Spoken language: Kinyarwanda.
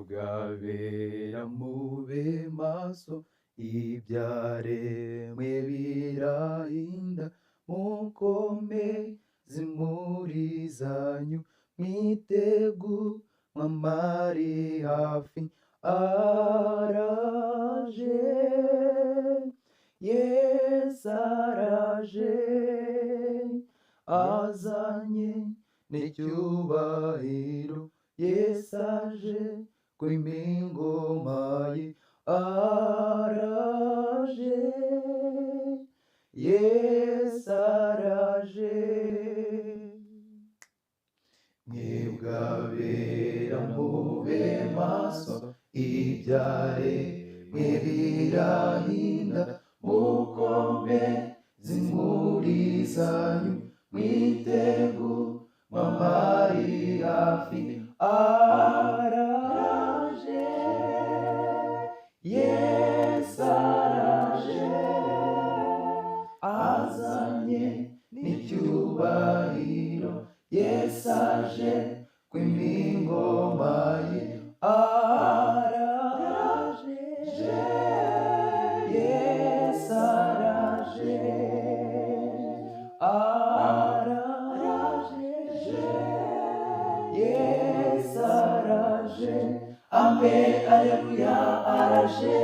Mwebwabera mube maso, ibyaremwe birahinda, mukomeze muri zanyu, mwiteguye mwamari hafi, araje, Yesu araje, azanye n'icyubahiro, Yesu aje kwima ingoma ye, araje, Yesu araje. Mwebwabera mube maso, ibyaremwe birahinda, mukomeze muri zanyu, mwiteguye mwamari hafi, araje, Yesu araje, azanye n'icyubahiro, Yesu aje kwima ingoma ye, araje, Yesu araje, araje, Yesu araje, amen, aleluya, araje.